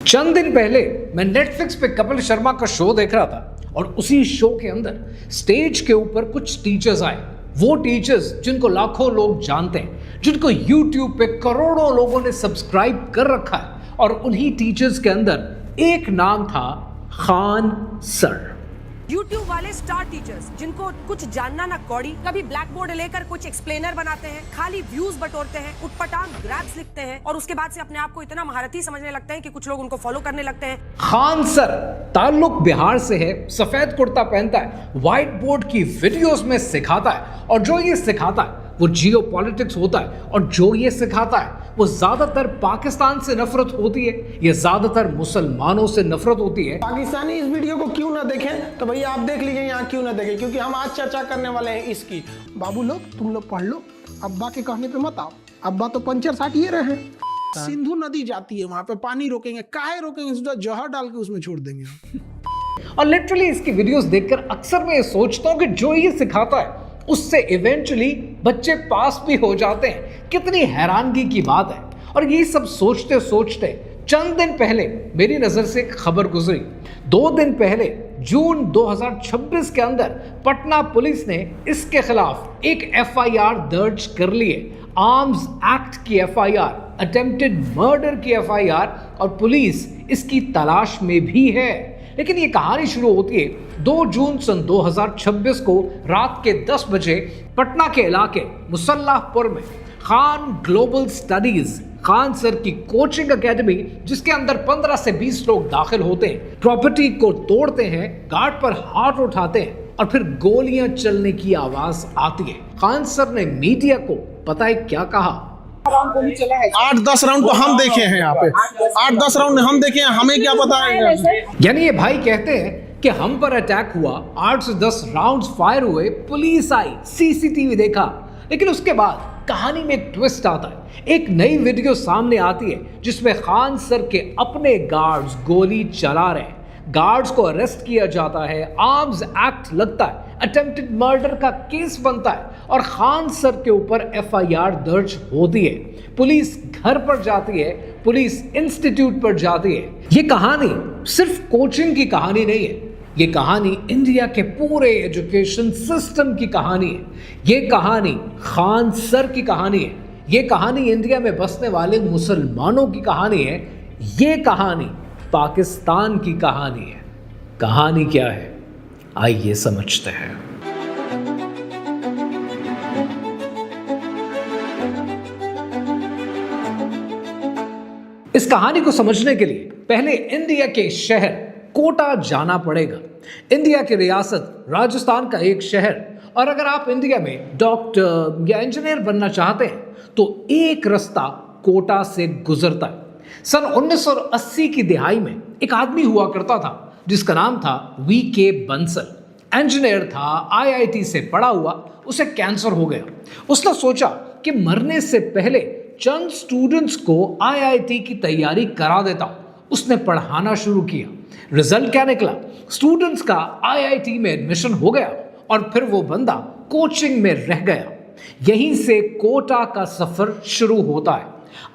चंद दिन पहले मैं नेटफ्लिक्स पे कपिल शर्मा का शो देख रहा था और उसी शो के अंदर स्टेज के ऊपर कुछ टीचर्स आए। वो टीचर्स जिनको लाखों लोग जानते हैं, जिनको यूट्यूब पे करोड़ों लोगों ने सब्सक्राइब कर रखा है, और उन्हीं टीचर्स के अंदर एक नाम था खान सर। YouTube वाले स्टार टीचर्स जिनको कुछ जानना ना कौड़ी, कभी ब्लैक बोर्ड लेकर कुछ एक्सप्लेनर बनाते हैं, खाली व्यूज बटोरते हैं, उटपटांग ग्रैब्स लिखते हैं और उसके बाद से अपने आप को इतना महारथी समझने लगते हैं कि कुछ लोग उनको फॉलो करने लगते हैं। खान सर ताल्लुक बिहार से है, सफेद कुर्ता पहनता है, व्हाइट बोर्ड की वीडियोस में सिखाता है, और जो ये सिखाता है वो जियो पॉलिटिक्स होता है, और जो ये सिखाता है वो ज्यादातर पाकिस्तान से नफरत होती है, ये ज्यादातर मुसलमानों से नफरत होती है। पाकिस्तानी इस वीडियो को क्यों ना देखें तो भैया आप देख लीजिए यहाँ क्यों ना देखें, क्योंकि हम आज चर्चा करने वाले हैं इसकी। बाबू लोग तुम लोग पढ़ लो, अब्बा के कहने पे मत आओ, अब्बा तो पंचर साटिए रहे हैं। सिंधु नदी जाती है, वहां पे पानी रोकेंगे, काहे रोकेंगे, जहर डाल के उसमें छोड़ देंगे। और लिटरली इसकी वीडियोस देखकर अक्सर मैं ये सोचता हूँ कि जो ये सिखाता है उससे इवेंचुअली बच्चे पास भी हो जाते हैं। कितनी हैरानगी की बात है। और ये सब सोचते सोचते चंद दिन पहले मेरी नजर से एक खबर गुजरी। 2 दिन पहले जून 2026 के अंदर पटना पुलिस ने इसके खिलाफ एक एफआईआर दर्ज कर ली है। आर्म्स एक्ट की एफआईआर, अटेम्प्टेड मर्डर की एफआईआर, और पुलिस इसकी तलाश में भी है। लेकिन ये कहानी शुरू होती है 2 जून सन 2026 को रात के 10 बजे पटना के इलाके मुसल्लाहपुर में Khan global studies, Khan sir की कोचिंग एकेडमी, जिसके अंदर 15 से 20 लोग दाखिल होते हैं, प्रॉपर्टी को तोड़ते हैं, गार्ड पर हाथ उठाते हैं और फिर गोलियां चलने की आवाज आती है। खान सर ने मीडिया को पता है क्या कहा? 8-10 राउंड तो हम देखे हैं यहाँ पे, 8-10 राउंड हम देखे हैं, हमें क्या पता है। यानी ये भाई कहते हैं कि हम पर अटैक हुआ, 8 से 10 राउंड्स फायर हुए, पुलिस आई, सीसीटीवी देखा, लेकिन उसके बाद कहानी में एक ट्विस्ट आता है। एक नई वीडियो सामने आती है जिसमें खान सर के अपने गार्ड्स गोली चला रहे हैं, गार्ड्स को अरेस्ट किया जाता है, आर्म्स एक्ट लगता है, अटेम्प्टेड मर्डर का केस बनता है और खान सर के ऊपर एफआईआर दर्ज होती है। पुलिस घर पर जाती है, पुलिस इंस्टीट्यूट पर जाती है। ये कहानी सिर्फ कोचिंग की कहानी नहीं है, ये कहानी इंडिया के पूरे एजुकेशन सिस्टम की कहानी है। ये कहानी खान सर की कहानी है। ये कहानी इंडिया में बसने वाले मुसलमानों की कहानी है। ये कहानी पाकिस्तान की कहानी है। कहानी क्या है, आइए समझते हैं। इस कहानी को समझने के लिए पहले इंडिया के शहर कोटा जाना पड़ेगा। इंडिया की रियासत राजस्थान का एक शहर, और अगर आप इंडिया में डॉक्टर या इंजीनियर बनना चाहते हैं तो एक रास्ता कोटा से गुजरता है। सन 1980 की दिहाई में एक आदमी हुआ करता था जिसका नाम था वीके बंसल। इंजीनियर था, आईआईटी से पढ़ा हुआ, उसे कैंसर हो गया। उसने सोचा कि मरने से पहले चंद स्टूडेंट्स को आईआईटी की तैयारी करा देता हूं। उसने पढ़ाना शुरू किया। रिजल्ट क्या निकला? स्टूडेंट्स का आईआईटी में एडमिशन हो गया और फिर वो बंदा कोचिंग में रह गया। यहीं से कोटा का सफर शुरू होता है।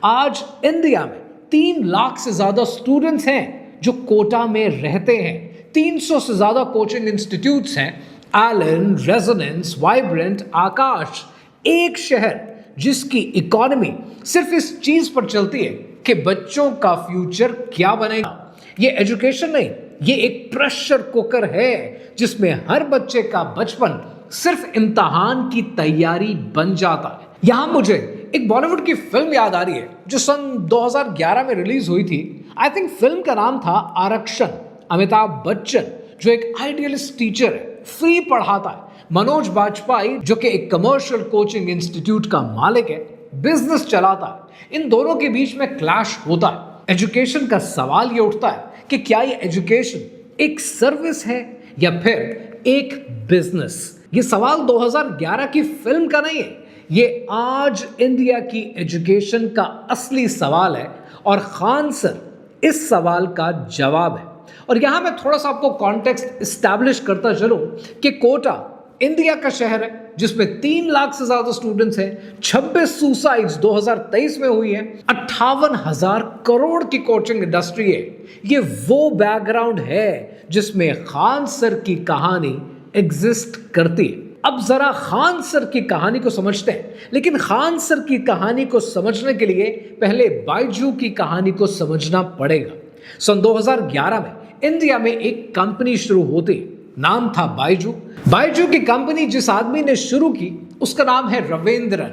आज इंडिया में 3 लाख से ज्यादा स्टूडेंट्स हैं जो कोटा में रहते हैं। 300 से ज्यादा कोचिंग इंस्टीट्यूट्स हैं, एलन, रेजोनेंस, वाइब्रेंट, आकाश। एक शहर जिसकी इकोनॉमी सिर्फ इस चीज पर चलती है कि बच्चों का फ्यूचर क्या बनेगा। ये एजुकेशन नहीं, ये एक प्रेशर कुकर है जिसमें हर बच्चे का बचपन सिर्फ इम्तिहान की तैयारी बन जाता है। यहां मुझे एक बॉलीवुड की फिल्म याद आ रही है जो सन 2011 में रिलीज हुई थी। आई थिंक फिल्म का नाम था आरक्षण। अमिताभ बच्चन जो एक आइडियलिस्ट टीचर है, फ्री पढ़ाता है। मनोज बाजपेयी जो कि एक कमर्शियल कोचिंग इंस्टीट्यूट का मालिक है, बिजनेस चलाता है। इन दोनों के बीच में क्लैश होता है। एजुकेशन का सवाल ये उठता है कि क्या ये एजुकेशन एक सर्विस है या फिर एक बिजनेस? ये सवाल 2011 की फिल्म का नहीं है, ये आज इंडिया की एजुकेशन का असली सवाल है और खान सर इस सवाल का जवाब है। और यहां मैं थोड़ा सा आपको कॉन्टेक्स्ट एस्टैब्लिश करता चलूं कि कोटा इंडिया का शहर है, जिसमें 3 लाख से ज्यादा स्टूडेंट्स हैं, 26 सुसाइड्स 2023 में हुई है, 58,000 करोड़ की कोचिंग इंडस्ट्री है। ये वो बैकग्राउंड है जिसमें खान सर की कहानी एग्जिस्ट करती है। अब जरा खान सर की कहानी को समझते हैं, लेकिन खान सर की कहानी को समझने के लिए पहले बायजू की कहानी को समझना पड़ेगा। सन 2011 में इंडिया में एक कंपनी शुरू होती, नाम था बायजू। बायजू की कंपनी जिस आदमी ने शुरू की उसका नाम है रविंद्रन।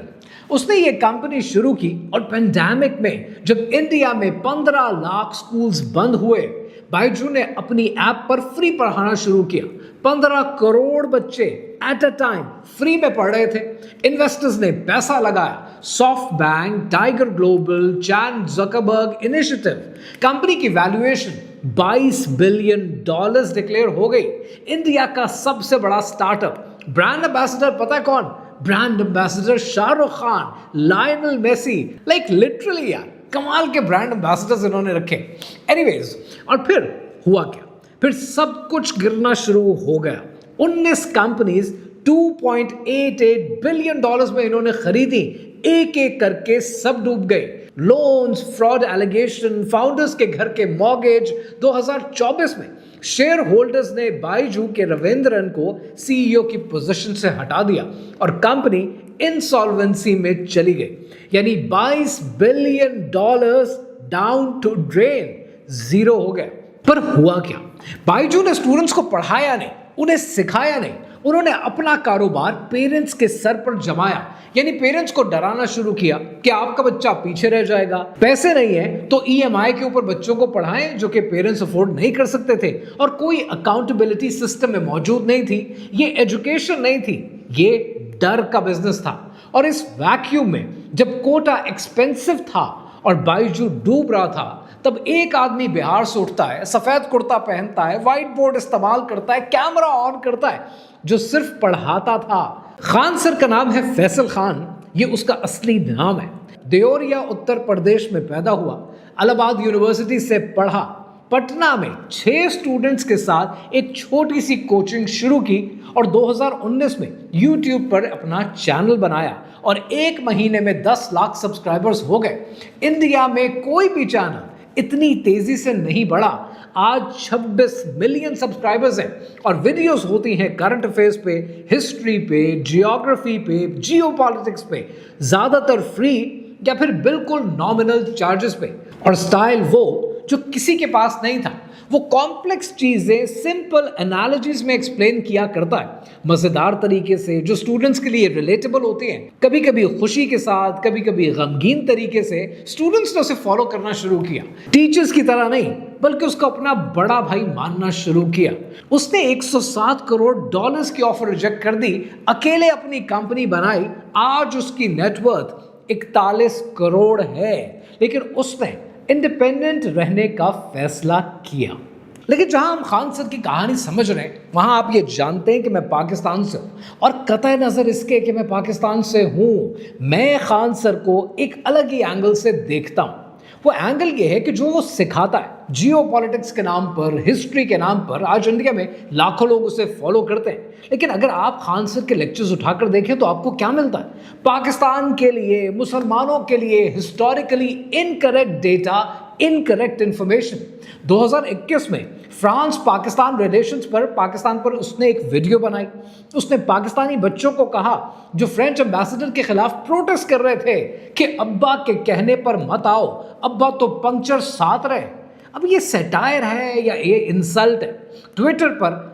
उसने ये कंपनी शुरू की और पेंडेमिक में जब इंडिया में 15 लाख स्कूल्स बंद हुए, बायजू ने अपनी ऐप पर फ्री पढ़ाना शुरू किया। 15 करोड़ बच्चे एट अ टाइम फ्री में पढ़ रहे थे। इन्वेस्टर्स ने पैसा लगाया, सॉफ्ट बैंक, टाइगर ग्लोबल, चैन ज़करबर्ग इनिशिएटिव। कंपनी की वैल्यूएशन $22 बिलियन डिक्लेयर हो गई। इंडिया का सबसे बड़ा स्टार्टअप। ब्रांड एम्बेसडर पता है कौन? Brand ambassador Shahrukh Khan, Lionel Messi, like literally यार कमाल के ब्रांड एम्बेसडर्स इन्होंने रखे। एनीवेज, और फिर हुआ क्या? फिर सब कुछ गिरना शुरू हो गया। 19 कंपनीज $2.88 बिलियन में इन्होंने खरीदी। एक एक करके सब डूब गए। लोन्स, फ्रॉड एलिगेशन, फाउंडर्स के घर के मॉर्गेज। 2024 में शेयर होल्डर्स ने बायजू के रविंद्रन को सीईओ की पोजीशन से हटा दिया और कंपनी इंसॉल्वेंसी में चली गई। यानी $22 billion down to drain, zero हो गया। पर हुआ क्या? बायजू ने स्टूडेंट्स को पढ़ाया नहीं, उन्हें सिखाया नहीं। उन्होंने अपना कारोबार पेरेंट्स के सर पर जमाया। यानी पेरेंट्स को डराना शुरू किया कि आपका बच्चा पीछे रह जाएगा, पैसे नहीं है तो ईएमआई के ऊपर बच्चों को पढ़ाएं, जो कि पेरेंट्स अफोर्ड नहीं कर सकते थे। और कोई अकाउंटेबिलिटी सिस्टम में मौजूद नहीं थी, ये एजुकेशन नहीं थी, ये डर का बिजनेस था। और इस वैक्यूम में जब कोटा एक्सपेंसिव था और बायजू डूब रहा था, तब एक आदमी बिहार से उठता है, सफेद कुर्ता पहनता है, व्हाइट बोर्ड इस्तेमाल करता है, कैमरा ऑन करता है, जो सिर्फ पढ़ाता था। खान सर का नाम है फैसल खान, ये उसका असली नाम है। देओरिया उत्तर प्रदेश में पैदा हुआ, इलाहाबाद यूनिवर्सिटी से पढ़ा, पटना में 6 स्टूडेंट्स के साथ एक छोटी सी कोचिंग शुरू की और 2019 में YouTube पर अपना चैनल बनाया और 1 महीने में 10 लाख सब्सक्राइबर्स हो गए। इंडिया में कोई भी चैनल इतनी तेजी से नहीं बढ़ा। आज 26 मिलियन सब्सक्राइबर्स हैं और वीडियोस होती हैं करंट अफेयर्स पे, हिस्ट्री पे, जियोग्राफी पे, जियोपॉलिटिक्स पे, ज्यादातर फ्री या फिर बिल्कुल नॉमिनल चार्जेस पे। और स्टाइल वो जो किसी के पास नहीं था, वो कॉम्प्लेक्स चीजें सिंपल एनालॉजीज में एक्सप्लेन किया करता है, मजेदार तरीके से, जो स्टूडेंट्स के लिए रिलेटेबल होती हैं। कभी कभी खुशी के साथ, कभी कभी गमगीन तरीके से स्टूडेंट्स ने उसे फॉलो करना शुरू किया। टीचर्स की तरह नहीं, बल्कि उसको अपना बड़ा भाई मानना शुरू किया। उसने $107 करोड़ की ऑफर रिजेक्ट कर दी, अकेले अपनी कंपनी बनाई। आज उसकी नेटवर्थ 41 करोड़ है, लेकिन उसने इंडिपेंडेंट रहने का फैसला किया। लेकिन जहां हम खान सर की कहानी समझ रहे हैं, वहां आप ये जानते हैं कि मैं पाकिस्तान से हूं, और कतई नजर इसके कि मैं पाकिस्तान से हूं, मैं खान सर को एक अलग ही एंगल से देखता हूं। वो एंगल ये है कि जो वो सिखाता है, जियोपॉलिटिक्स के नाम पर, हिस्ट्री के नाम पर, आज इंडिया में लाखों लोग उसे फॉलो करते हैं। लेकिन अगर आप खान सर के लेक्चर्स उठाकर देखें तो आपको क्या मिलता है? पाकिस्तान के लिए, मुसलमानों के लिए historically incorrect data, incorrect information. 2021 में फ्रांस पाकिस्तान रिलेशंस पर, पाकिस्तान पर उसने एक वीडियो बनाई। उसने पाकिस्तानी बच्चों को कहा जो फ्रेंच एम्बेसडर के खिलाफ प्रोटेस्ट कर रहे थे कि अब्बा के कहने पर मत आओ, अब्बा तो पंक्चर साथ रहे। अब ये सैटायर है या ये इंसल्ट है? ट्विटर पर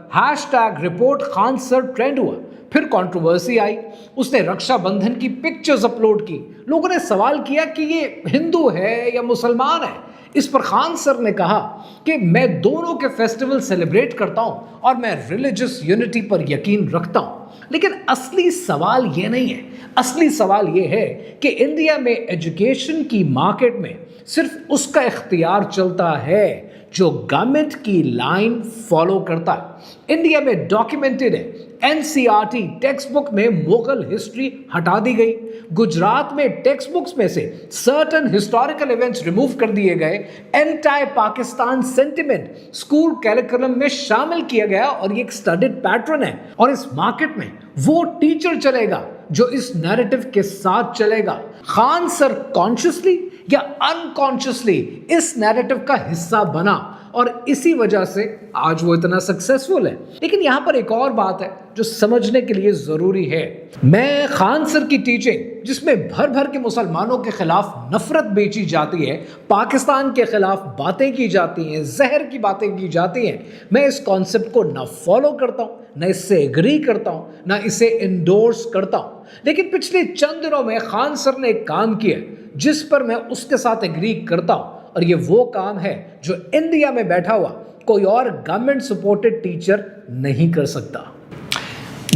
#रिपोर्ट खान सर ट्रेंड हुआ, फिर कंट्रोवर्सी आई। उसने रक्षाबंधन की पिक्चर्स अपलोड की। लोगों ने सवाल किया कि ये हिंदू है या मुसलमान है। इस पर खान सर ने कहा कि मैं दोनों के फेस्टिवल सेलिब्रेट करता हूं और मैं रिलीजियस यूनिटी पर यकीन रखता हूं। लेकिन असली सवाल ये नहीं है। असली सवाल ये है कि इंडिया में एजुकेशन की मार्केट में सिर्फ उसका इख्तियार चलता है जो गवर्नमेंट की लाइन फॉलो करता है। इंडिया में डॉक्यूमेंटेड है, एनसीईआरटी टेक्स्ट बुक में मुगल हिस्ट्री हटा दी गई। गुजरात में टेक्स्ट बुक्स में से सर्टेन हिस्टोरिकल इवेंट्स रिमूव कर दिए गए। Anti Pakistan sentiment school curriculum में शामिल किया गया और ये एक स्टडीड पैटर्न है। और इस मार्केट में वो टीचर चलेगा जो इस नैरेटिव के साथ चलेगा। खान सर कॉन्शियसली या अनकॉन्शियसली इस नैरेटिव का हिस्सा बना और इसी वजह से आज वो इतना सक्सेसफुल है। लेकिन यहां पर एक और बात है जो समझने के लिए जरूरी है। मैं खान सर की टीचिंग जिसमें भर भर के मुसलमानों के खिलाफ नफरत बेची जाती है, पाकिस्तान के खिलाफ बातें की जाती हैं, जहर की बातें की जाती हैं, मैं इस कॉन्सेप्ट को ना फॉलो करता हूं, ना इससे एग्री करता हूं, ना इसे इंडोर्स करता हूं। लेकिन पिछले चंद दिनों में खान सर ने एक काम किया जिस पर मैं उसके साथ एग्री करता हूं, और ये वो काम है जो इंडिया में बैठा हुआ कोई और गवर्नमेंट सपोर्टेड टीचर नहीं कर सकता।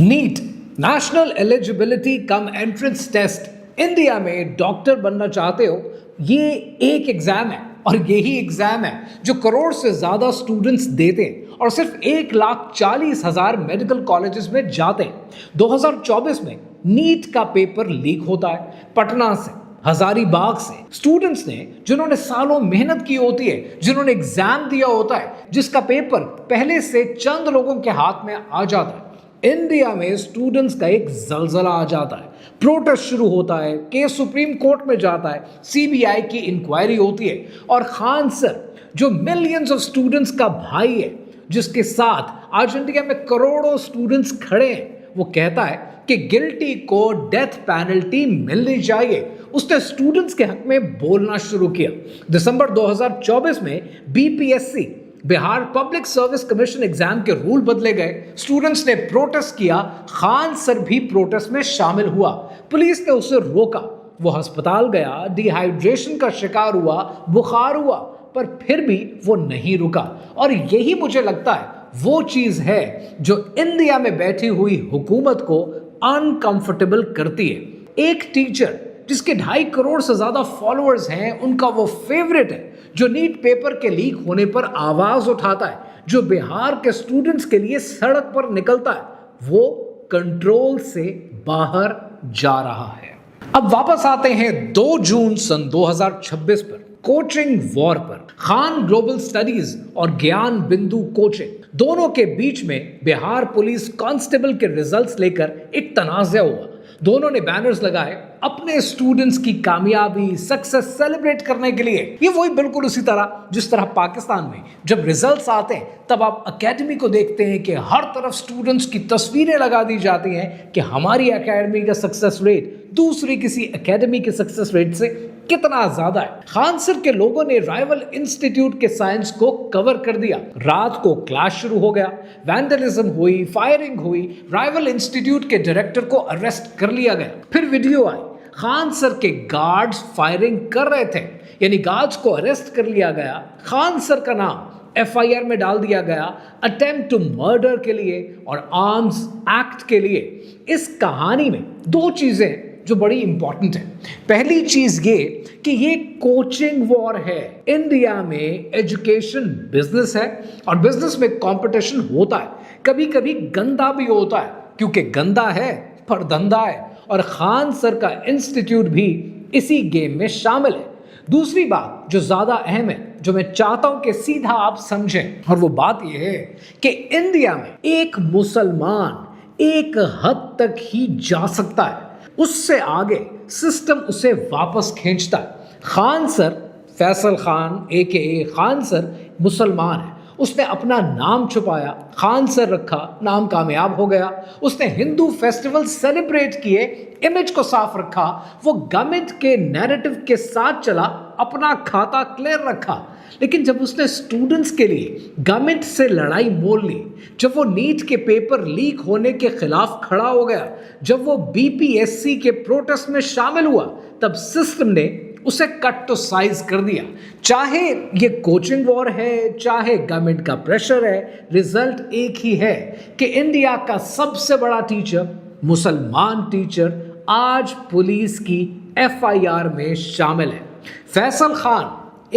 NEET, national eligibility cum entrance test. India में डॉक्टर बनना चाहते हो, ये एक एग्जाम है और यही एग्जाम है जो करोड़ से ज्यादा स्टूडेंट्स देते हैं और सिर्फ 1,40,000 मेडिकल कॉलेजेस में जाते हैं। 2024 में नीट का पेपर लीक होता है पटना से, हजारीबाग से। स्टूडेंट्स ने जिन्होंने सालों मेहनत की होती है, जिन्होंने एग्जाम दिया होता है, जिसका पेपर पहले से चंद लोगों के हाथ में आ जाता है, इंडिया में स्टूडेंट्स का एक जलजला आ जाता है। प्रोटेस्ट शुरू होता है, केस सुप्रीम कोर्ट में जाता है, सीबीआई की इंक्वायरी होती है और खान सर जो मिलियंस ऑफ स्टूडेंट्स का भाई है, जिसके साथ आज इंडिया में करोड़ों स्टूडेंट्स खड़े हैं, वो कहता है कि गिल्टी को डेथ पेनल्टी मिलनी चाहिए। उसने स्टूडेंट्स के हक में बोलना शुरू किया। दिसंबर 2024 में BPSC Bihar public service commission exam के रूल बदले गए। स्टूडेंट्स ने प्रोटेस्ट किया, खान सर भी प्रोटेस्ट में शामिल हुआ। पुलिस ने उसे रोका, वो अस्पताल गया, डिहाइड्रेशन का शिकार हुआ, बुखार हुआ, पर फिर भी वो नहीं रुका। और यही मुझे लगता है वो चीज है जो इंडिया में बैठी हुई हुकूमत को अनकंफर्टेबल करती है। एक टीचर जिसके 2.5 करोड़ से ज्यादा फॉलोअर्स हैं, उनका वो फेवरेट है जो नीट पेपर के लीक होने पर आवाज उठाता है, जो बिहार के स्टूडेंट्स के लिए सड़क पर निकलता है, वो कंट्रोल से बाहर जा रहा है। अब वापस आते हैं 2 जून सन 2026 पर, कोचिंग वॉर पर। खान ग्लोबल स्टडीज और ज्ञान बिंदु कोचिंग दोनों के बीच में बिहार पुलिस कांस्टेबल के रिजल्ट्स लेकर एक तनाज़ा हुआ। दोनों ने बैनर्स लगाए अपने स्टूडेंट्स की कामयाबी, सक्सेस सेलिब्रेट करने के लिए। ये वही बिल्कुल उसी तरह जिस तरह पाकिस्तान में जब रिजल्ट्स आते हैं तब आप एकेडमी को देखते हैं कि हर तरफ स्टूडेंट्स की तस्वीरें लगा दी जाती हैं कि हमारी एकेडमी का सक्सेस रेट दूसरी किसी एकेडमी के सक्सेस रेट से कितना ज्यादा है। खान सर के लोगों ने राइवल इंस्टीट्यूट के साइंस को कवर कर दिया। रात को क्लास शुरू हो गया, वैंडलिज्म हुई, फायरिंग हुई, राइवल इंस्टीट्यूट के डायरेक्टर को अरेस्ट कर लिया गया। फिर वीडियो आई, खान सर के गार्ड्स फायरिंग कर रहे थे, यानी गार्ड्स को अरेस्ट कर लिया गया। खान सर का नाम एफआईआर में डाल दिया गया अटेम्प्ट टू मर्डर के लिए और आर्म्स एक्ट के लिए। इस कहानी में 2 चीजें जो बड़ी इंपॉर्टेंट है। पहली चीज ये कि ये कोचिंग वॉर है। इंडिया में एजुकेशन बिजनेस है और बिजनेस में कंपटीशन होता है, कभी कभी गंदा भी होता है, क्योंकि गंदा है पर धंधा है, और खान सर का इंस्टीट्यूट भी इसी गेम में शामिल है। दूसरी बात जो ज्यादा अहम है, जो मैं चाहता हूं कि सीधा आप समझें, और वो बात यह है कि इंडिया में एक मुसलमान एक हद तक ही जा सकता है, उससे आगे सिस्टम उसे वापस खींचता है। Khan sir, Faisal Khan AKA Khan sir मुसलमान है, उसने अपना नाम छुपाया, खान सर रखा, नाम कामयाब हो गया। उसने हिंदू फेस्टिवल सेलिब्रेट किए, इमेज को साफ रखा, वो गवर्नमेंट के नैरेटिव के साथ चला, अपना खाता क्लियर रखा। लेकिन जब उसने स्टूडेंट्स के लिए गवर्नमेंट से लड़ाई मोल ली, जब वो नीट के पेपर लीक होने के खिलाफ खड़ा हो गया, जब वो बीपीएससी के प्रोटेस्ट में शामिल हुआ, तब सिस्टम ने उसे कट टू साइज कर दिया। चाहे ये कोचिंग वॉर है, चाहे गवर्नमेंट का प्रेशर है, रिजल्ट एक ही है कि इंडिया का सबसे बड़ा टीचर, मुसलमान टीचर, आज पुलिस की एफआईआर में शामिल है। फैसल खान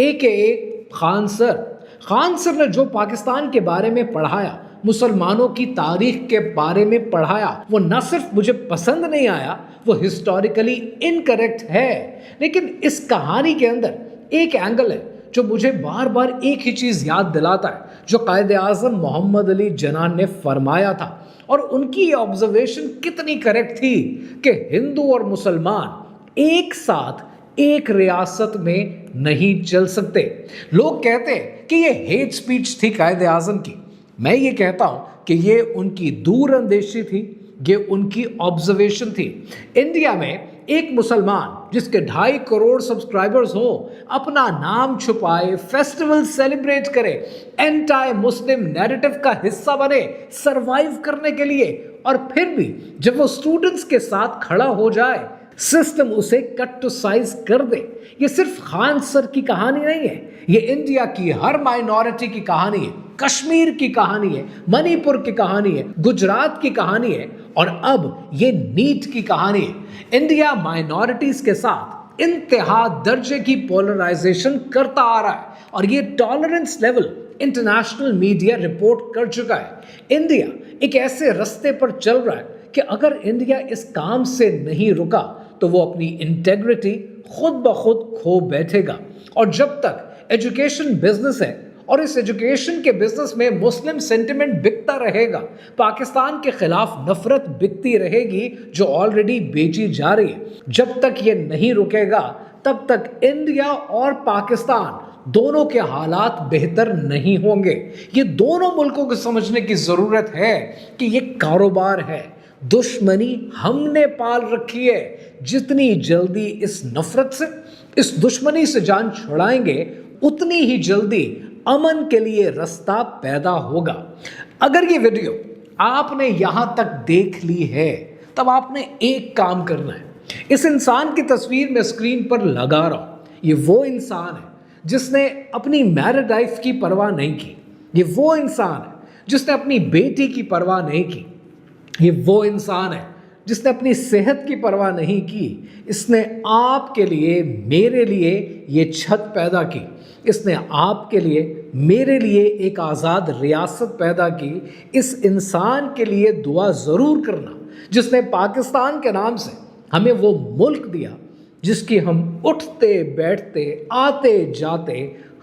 AKA खान सर ने जो पाकिस्तान के बारे में पढ़ाया मुसलमानों की तारीख के बारे में पढ़ाया, वो न सिर्फ मुझे पसंद नहीं आया, वो हिस्टोरिकली इनकरेक्ट है। लेकिन इस कहानी के अंदर एक एंगल है जो मुझे बार बार एक ही चीज याद दिलाता है, जो कायदे आजम मोहम्मद अली जिन्ना ने फरमाया था। और उनकी ये ऑब्जर्वेशन कितनी करेक्ट थी कि हिंदू और मुसलमान एक साथ एक रियासत में नहीं चल सकते। लोग कहते हैं कि ये हेट स्पीच थी कायदे आजम की। मैं ये कहता हूं कि ये उनकी दूरअंदेशी थी, ये उनकी ऑब्जर्वेशन थी। इंडिया में एक मुसलमान जिसके 2.5 करोड़ सब्सक्राइबर्स हो, अपना नाम छुपाए, फेस्टिवल सेलिब्रेट करे, एंटी मुस्लिम नैरेटिव का हिस्सा बने सरवाइव करने के लिए, और फिर भी जब वो स्टूडेंट्स के साथ खड़ा हो जाए सिस्टम उसे कट टू साइज कर दे। ये सिर्फ खान सर की कहानी नहीं है, ये इंडिया की हर माइनॉरिटी की कहानी है, कश्मीर की कहानी है, मणिपुर की कहानी है, गुजरात की कहानी है, और अब ये नीट की कहानी है। इंडिया माइनॉरिटीज के साथ इंतहा दर्जे की पोलराइजेशन करता आ रहा है, और ये tolerance level international media report कर चुका है। इंडिया एक ऐसे रास्ते पर चल रहा है कि अगर इंडिया इस काम से नहीं रुका तो वो अपनी इंटेग्रिटी खुद ब खुद खो बैठेगा। और जब तक एजुकेशन बिजनेस है और इस एजुकेशन के बिजनेस में मुस्लिम सेंटिमेंट बिकता रहेगा, पाकिस्तान के खिलाफ नफरत बिकती रहेगी जो ऑलरेडी बेची जा रही है, जब तक ये नहीं रुकेगा तब तक इंडिया और पाकिस्तान दोनों के हालात बेहतर नहीं होंगे। ये दोनों मुल्कों को समझने की जरूरत है कि ये कारोबार है, दुश्मनी हमने पाल रखी है। जितनी जल्दी इस नफरत से, इस दुश्मनी से जान छुड़ाएंगे, उतनी ही जल्दी अमन के लिए रास्ता पैदा होगा। अगर ये वीडियो आपने यहां तक देख ली है तब आपने एक काम करना है। इस इंसान की तस्वीर मैं स्क्रीन पर लगा रहा हूं। ये वो इंसान है जिसने अपनी मैरिड लाइफ की परवाह नहीं की। ये वो इंसान है जिसने अपनी बेटी की परवाह नहीं की। ये वो इंसान है जिसने अपनी सेहत की परवाह नहीं की। इसने आपके लिए, मेरे लिए ये छत पैदा की। इसने आपके लिए, मेरे लिए एक आज़ाद रियासत पैदा की। इस इंसान के लिए दुआ ज़रूर करना जिसने पाकिस्तान के नाम से हमें वो मुल्क दिया जिसकी हम उठते बैठते, आते जाते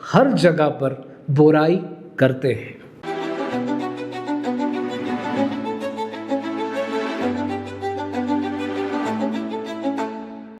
हर जगह पर बुराई करते हैं।